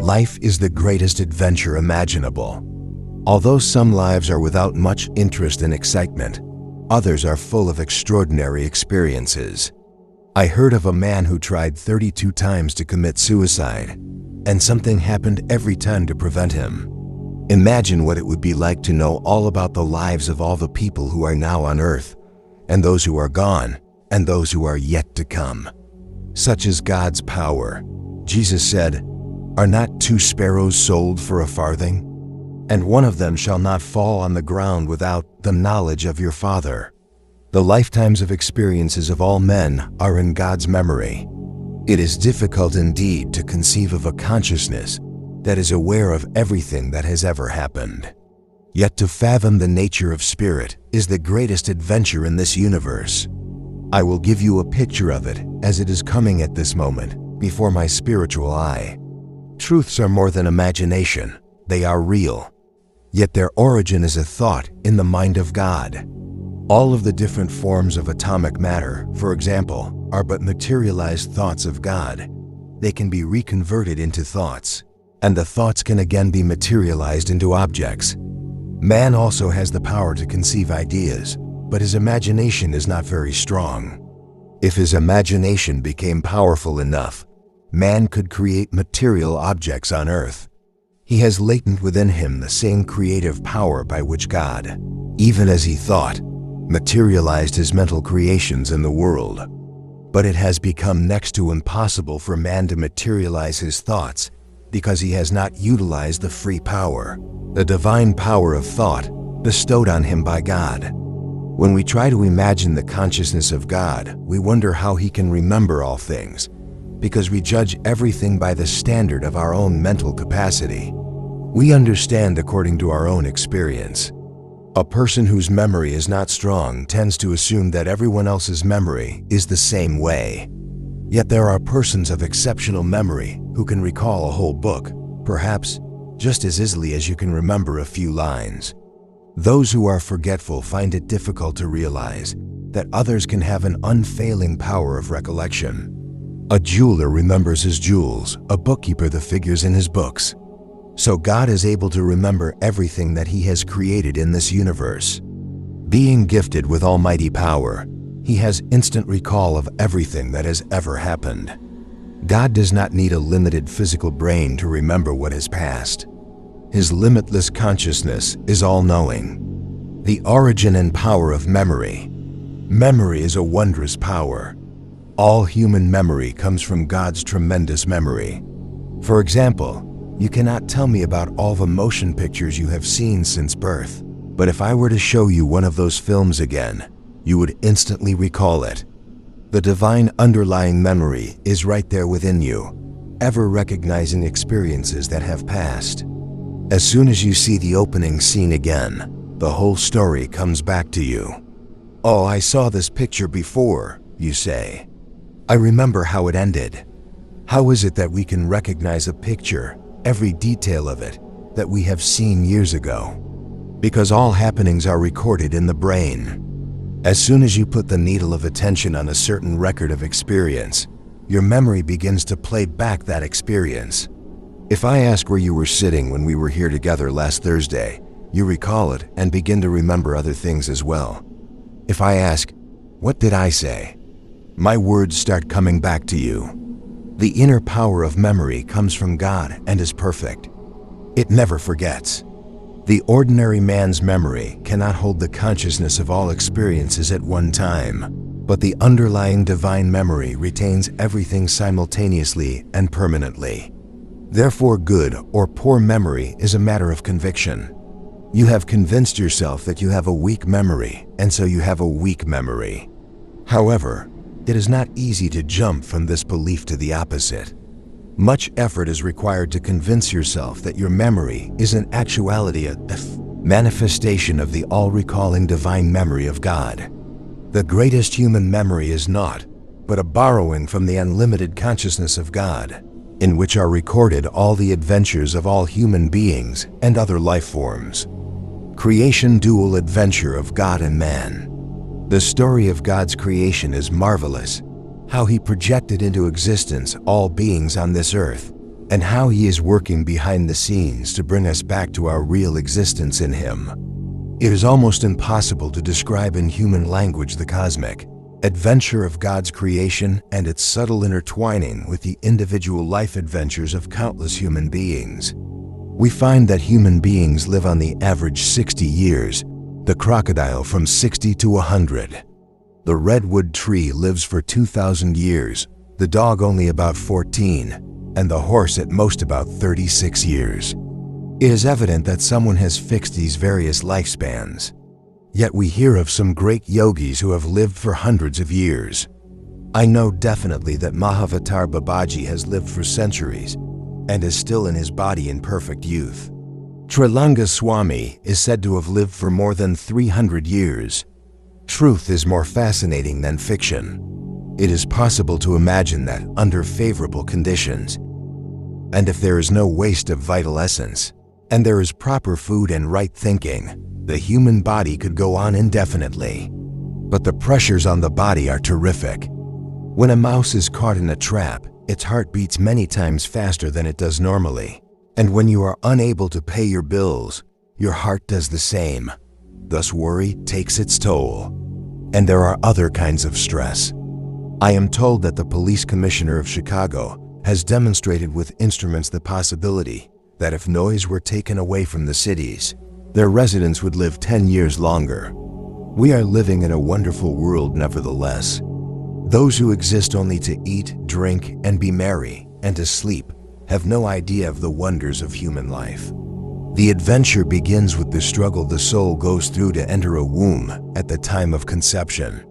Life is the greatest adventure imaginable. Although some lives are without much interest and excitement, others are full of extraordinary experiences. I heard of a man who tried 32 times to commit suicide, and something happened every time to prevent him. Imagine what it would be like to know all about the lives of all the people who are now on earth, and those who are gone, and those who are yet to come. Such is God's power. Jesus said, "Are not 2 sparrows sold for a farthing? And one of them shall not fall on the ground without the knowledge of your Father." The lifetimes of experiences of all men are in God's memory. It is difficult indeed to conceive of a consciousness that is aware of everything that has ever happened. Yet to fathom the nature of spirit is the greatest adventure in this universe. I will give you a picture of it as it is coming at this moment before my spiritual eye. Truths are more than imagination, they are real. Yet their origin is a thought in the mind of God. All of the different forms of atomic matter, for example, are but materialized thoughts of God. They can be reconverted into thoughts, and the thoughts can again be materialized into objects. Man also has the power to conceive ideas, but his imagination is not very strong. If his imagination became powerful enough, man could create material objects on earth. He has latent within him the same creative power by which God, even as he thought, materialized his mental creations in the world. But it has become next to impossible for man to materialize his thoughts because he has not utilized the free power, the divine power of thought bestowed on him by God. When we try to imagine the consciousness of God, we wonder how he can remember all things, because we judge everything by the standard of our own mental capacity. We understand according to our own experience. A person whose memory is not strong tends to assume that everyone else's memory is the same way. Yet there are persons of exceptional memory who can recall a whole book, perhaps just as easily as you can remember a few lines. Those who are forgetful find it difficult to realize that others can have an unfailing power of recollection. A jeweler remembers his jewels, a bookkeeper the figures in his books. So God is able to remember everything that he has created in this universe. Being gifted with almighty power, he has instant recall of everything that has ever happened. God does not need a limited physical brain to remember what has passed. His limitless consciousness is all-knowing. The origin and power of memory. Memory is a wondrous power. All human memory comes from God's tremendous memory. For example, you cannot tell me about all the motion pictures you have seen since birth, but if I were to show you one of those films again, you would instantly recall it. The divine underlying memory is right there within you, ever recognizing experiences that have passed. As soon as you see the opening scene again, the whole story comes back to you. "Oh, I saw this picture before," you say. "I remember how it ended." How is it that we can recognize a picture, every detail of it, that we have seen years ago? Because all happenings are recorded in the brain. As soon as you put the needle of attention on a certain record of experience, your memory begins to play back that experience. If I ask where you were sitting when we were here together last Thursday, you recall it and begin to remember other things as well. If I ask, "What did I say?" my words start coming back to you. The inner power of memory comes from God and is perfect. It never forgets. The ordinary man's memory cannot hold the consciousness of all experiences at one time, but the underlying divine memory retains everything simultaneously and permanently. Therefore, good or poor memory is a matter of conviction. You have convinced yourself that you have a weak memory, and so you have a weak memory. However, it is not easy to jump from this belief to the opposite. Much effort is required to convince yourself that your memory is in actuality a manifestation of the all-recalling divine memory of God. The greatest human memory is naught but a borrowing from the unlimited consciousness of God, in which are recorded all the adventures of all human beings and other life forms. Creation dual adventure of God and man. The story of God's creation is marvelous, how he projected into existence all beings on this earth, and how He is working behind the scenes to bring us back to our real existence in Him. It is almost impossible to describe in human language the cosmic adventure of God's creation and its subtle intertwining with the individual life adventures of countless human beings. We find that human beings live on the average 60 years, the crocodile from 60 to 100. The redwood tree lives for 2,000 years, the dog only about 14, and the horse at most about 36 years. It is evident that someone has fixed these various lifespans. Yet we hear of some great yogis who have lived for hundreds of years. I know definitely that Mahavatar Babaji has lived for centuries and is still in his body in perfect youth. Trilanga Swami is said to have lived for more than 300 years. Truth is more fascinating than fiction. It is possible to imagine that under favorable conditions, and if there is no waste of vital essence, and there is proper food and right thinking, the human body could go on indefinitely. But the pressures on the body are terrific. When a mouse is caught in a trap, its heart beats many times faster than it does normally. And when you are unable to pay your bills, your heart does the same. Thus worry takes its toll. And there are other kinds of stress. I am told that the police commissioner of Chicago has demonstrated with instruments the possibility that if noise were taken away from the cities, their residents would live 10 years longer. We are living in a wonderful world nevertheless. Those who exist only to eat, drink, and be merry, and to sleep, have no idea of the wonders of human life. The adventure begins with the struggle the soul goes through to enter a womb at the time of conception.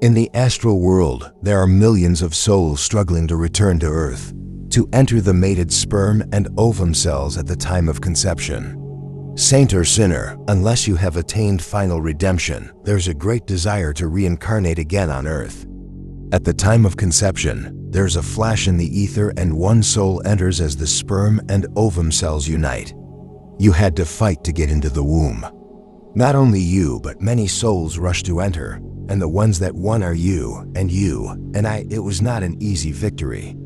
In the astral world, there are millions of souls struggling to return to Earth, to enter the mated sperm and ovum cells at the time of conception. Saint or sinner, unless you have attained final redemption, there's a great desire to reincarnate again on Earth. At the time of conception, there's a flash in the ether and one soul enters as the sperm and ovum cells unite. You had to fight to get into the womb. Not only you, but many souls rush to enter, and the ones that won are you, and I. It was not an easy victory.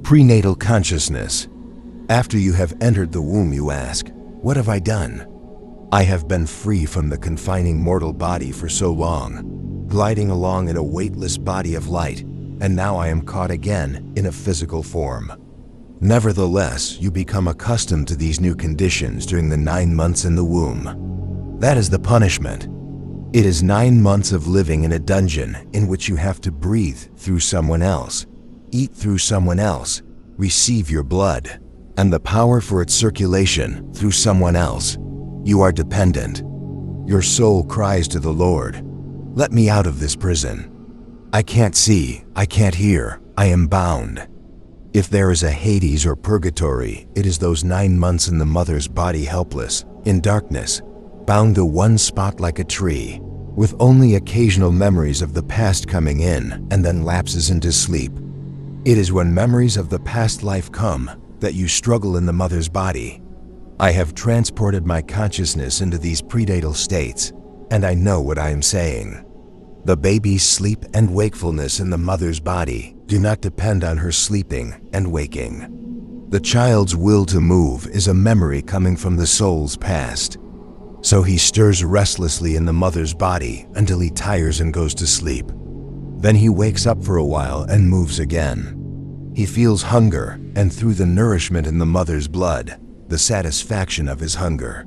Prenatal consciousness. After you have entered the womb, you ask, what have I done? I have been free from the confining mortal body for so long, gliding along in a weightless body of light, and now I am caught again in a physical form. Nevertheless, you become accustomed to these new conditions during the 9 months in the womb. That is the punishment. It is 9 months of living in a dungeon in which you have to breathe through someone else, eat through someone else, receive your blood, and the power for its circulation through someone else. You are dependent. Your soul cries to the Lord, "Let me out of this prison. I can't see, I can't hear, I am bound." If there is a Hades or purgatory, it is those 9 months in the mother's body helpless, in darkness, bound to one spot like a tree, with only occasional memories of the past coming in and then lapses into sleep. It is when memories of the past life come that you struggle in the mother's body. I have transported my consciousness into these prenatal states, and I know what I am saying. The baby's sleep and wakefulness in the mother's body do not depend on her sleeping and waking. The child's will to move is a memory coming from the soul's past. So he stirs restlessly in the mother's body until he tires and goes to sleep. Then he wakes up for a while and moves again. He feels hunger, and through the nourishment in the mother's blood, the satisfaction of his hunger.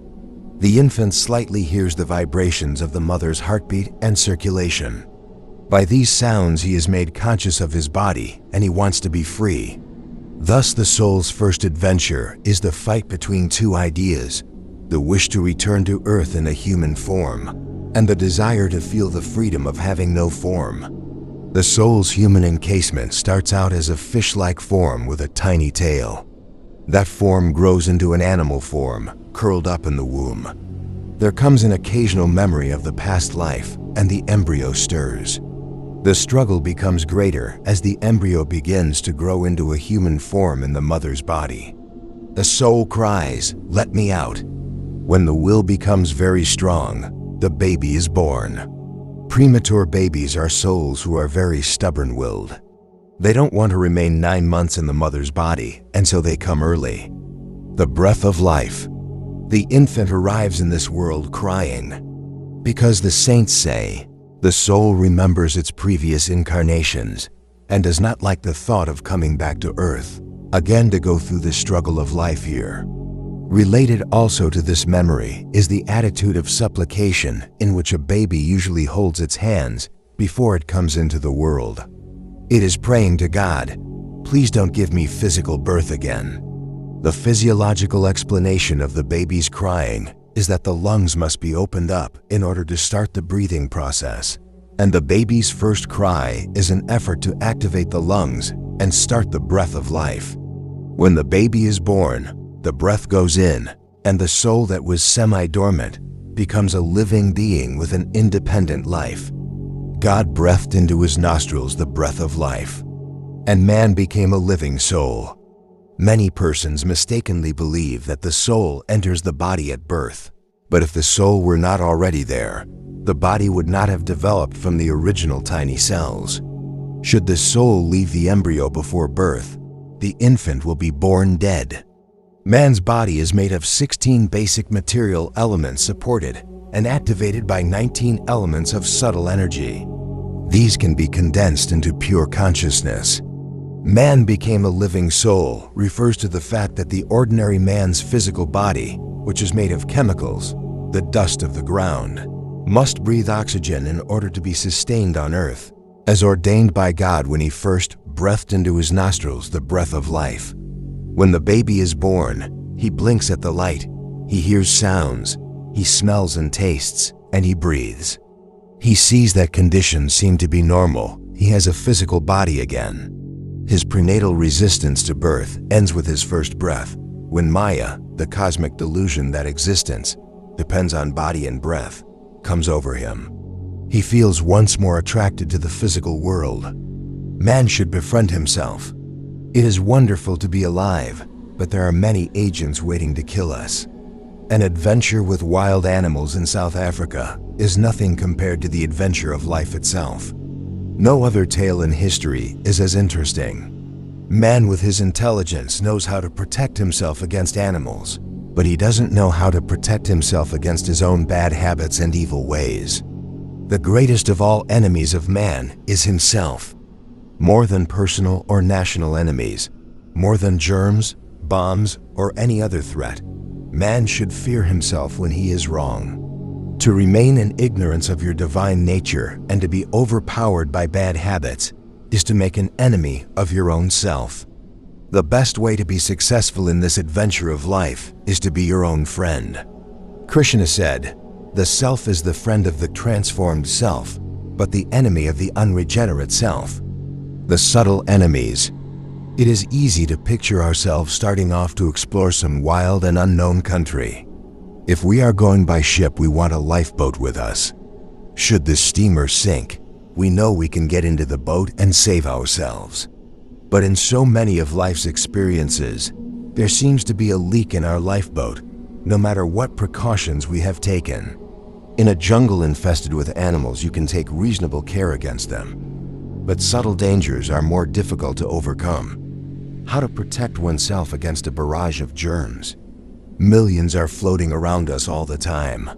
The infant slightly hears the vibrations of the mother's heartbeat and circulation. By these sounds he is made conscious of his body, and he wants to be free. Thus the soul's first adventure is the fight between two ideas, the wish to return to Earth in a human form, and the desire to feel the freedom of having no form. The soul's human encasement starts out as a fish-like form with a tiny tail. That form grows into an animal form, curled up in the womb. There comes an occasional memory of the past life, and the embryo stirs. The struggle becomes greater as the embryo begins to grow into a human form in the mother's body. The soul cries, "Let me out." When the will becomes very strong, the baby is born. Premature babies are souls who are very stubborn-willed. They don't want to remain 9 months in the mother's body, and so they come early. The breath of life. The infant arrives in this world crying. Because the saints say, the soul remembers its previous incarnations and does not like the thought of coming back to earth, again to go through the struggle of life here. Related also to this memory is the attitude of supplication in which a baby usually holds its hands before it comes into the world. It is praying to God, please don't give me physical birth again. The physiological explanation of the baby's crying is that the lungs must be opened up in order to start the breathing process, and the baby's first cry is an effort to activate the lungs and start the breath of life. When the baby is born, the breath goes in, and the soul that was semi-dormant becomes a living being with an independent life. God breathed into his nostrils the breath of life, and man became a living soul. Many persons mistakenly believe that the soul enters the body at birth, but if the soul were not already there, the body would not have developed from the original tiny cells. Should the soul leave the embryo before birth, the infant will be born dead. Man's body is made of 16 basic material elements supported and activated by 19 elements of subtle energy. These can be condensed into pure consciousness. Man became a living soul refers to the fact that the ordinary man's physical body, which is made of chemicals, the dust of the ground, must breathe oxygen in order to be sustained on earth, as ordained by God when he first breathed into his nostrils the breath of life. When the baby is born, he blinks at the light, he hears sounds, he smells and tastes, and he breathes. He sees that conditions seem to be normal. He has a physical body again. His prenatal resistance to birth ends with his first breath, when Maya, the cosmic delusion that existence depends on body and breath, comes over him. He feels once more attracted to the physical world. Man should befriend himself. It is wonderful to be alive, but there are many agents waiting to kill us. An adventure with wild animals in South Africa is nothing compared to the adventure of life itself. No other tale in history is as interesting. Man with his intelligence knows how to protect himself against animals, but he doesn't know how to protect himself against his own bad habits and evil ways. The greatest of all enemies of man is himself. More than personal or national enemies, more than germs, bombs, or any other threat, man should fear himself when he is wrong. To remain in ignorance of your divine nature and to be overpowered by bad habits is to make an enemy of your own self. The best way to be successful in this adventure of life is to be your own friend. Krishna said, "The self is the friend of the transformed self, but the enemy of the unregenerate self." The subtle enemies. It is easy to picture ourselves starting off to explore some wild and unknown country. If we are going by ship, we want a lifeboat with us. Should the steamer sink, we know we can get into the boat and save ourselves. But in so many of life's experiences, there seems to be a leak in our lifeboat, no matter what precautions we have taken. In a jungle infested with animals, you can take reasonable care against them. But subtle dangers are more difficult to overcome. How to protect oneself against a barrage of germs? Millions are floating around us all the time.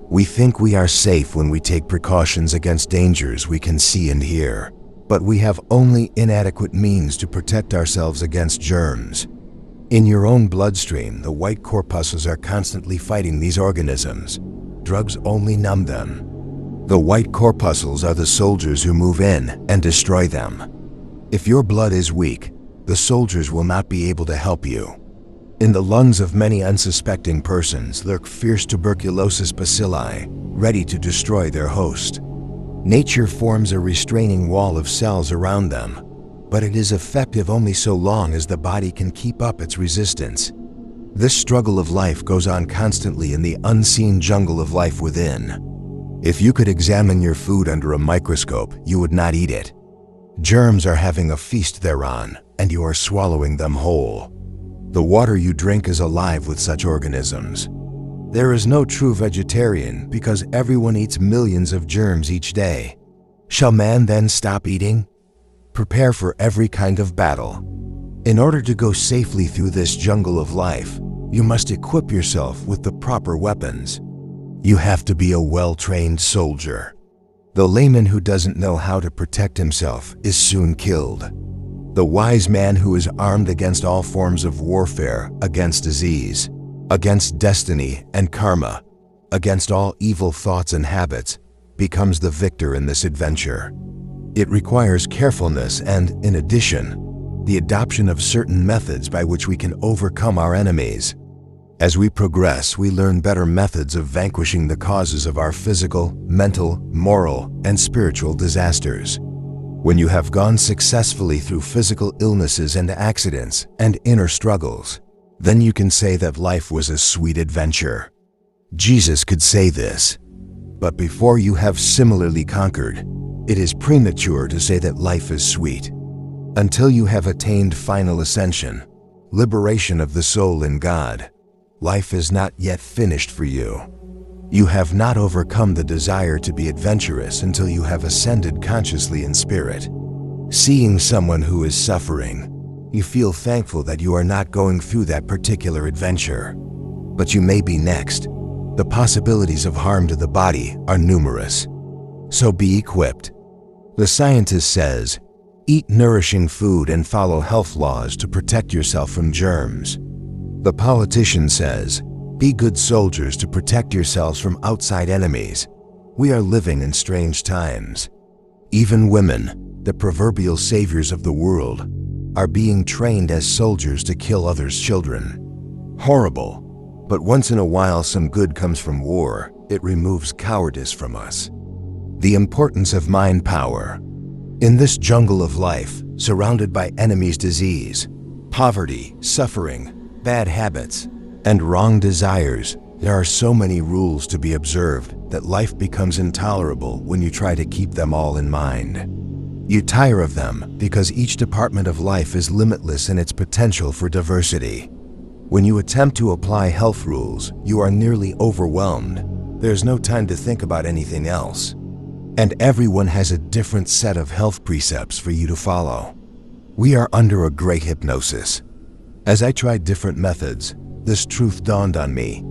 We think we are safe when we take precautions against dangers we can see and hear, but we have only inadequate means to protect ourselves against germs. In your own bloodstream, the white corpuscles are constantly fighting these organisms. Drugs only numb them. The white corpuscles are the soldiers who move in and destroy them. If your blood is weak, the soldiers will not be able to help you. In the lungs of many unsuspecting persons lurk fierce tuberculosis bacilli, ready to destroy their host. Nature forms a restraining wall of cells around them, but it is effective only so long as the body can keep up its resistance. This struggle of life goes on constantly in the unseen jungle of life within. If you could examine your food under a microscope, you would not eat it. Germs are having a feast thereon, and you are swallowing them whole. The water you drink is alive with such organisms. There is no true vegetarian because everyone eats millions of germs each day. Shall man then stop eating? Prepare for every kind of battle. In order to go safely through this jungle of life, you must equip yourself with the proper weapons. You have to be a well-trained soldier. The layman who doesn't know how to protect himself is soon killed. The wise man who is armed against all forms of warfare, against disease, against destiny and karma, against all evil thoughts and habits, becomes the victor in this adventure. It requires carefulness and, in addition, the adoption of certain methods by which we can overcome our enemies. As we progress, we learn better methods of vanquishing the causes of our physical, mental, moral, and spiritual disasters. When you have gone successfully through physical illnesses and accidents and inner struggles, then you can say that life was a sweet adventure. Jesus could say this. But before you have similarly conquered, it is premature to say that life is sweet. Until you have attained final ascension, liberation of the soul in God, life is not yet finished for you. You have not overcome the desire to be adventurous until you have ascended consciously in spirit. Seeing someone who is suffering, you feel thankful that you are not going through that particular adventure. But you may be next. The possibilities of harm to the body are numerous. So be equipped. The scientist says, eat nourishing food and follow health laws to protect yourself from germs. The politician says, be good soldiers to protect yourselves from outside enemies. We are living in strange times. Even women, the proverbial saviors of the world, are being trained as soldiers to kill others' children. Horrible, but once in a while some good comes from war. It removes cowardice from us. The importance of mind power. In this jungle of life, surrounded by enemies' disease, poverty, suffering, bad habits, and wrong desires, there are so many rules to be observed that life becomes intolerable when you try to keep them all in mind. You tire of them because each department of life is limitless in its potential for diversity. When you attempt to apply health rules, you are nearly overwhelmed. There's no time to think about anything else. And everyone has a different set of health precepts for you to follow. We are under a great hypnosis. As I tried different methods, this truth dawned on me.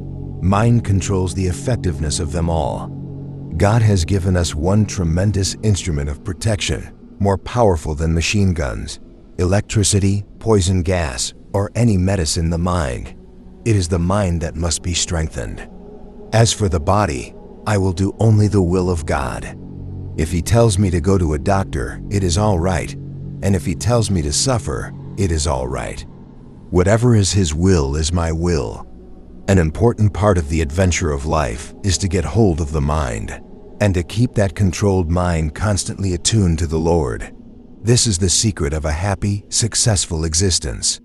Mind controls the effectiveness of them all. God has given us one tremendous instrument of protection, more powerful than machine guns, electricity, poison gas, or any medicine, the mind. It is the mind that must be strengthened. As for the body, I will do only the will of God. If He tells me to go to a doctor, it is all right. And if He tells me to suffer, it is all right. Whatever is His will is my will. An important part of the adventure of life is to get hold of the mind and to keep that controlled mind constantly attuned to the Lord. This is the secret of a happy, successful existence.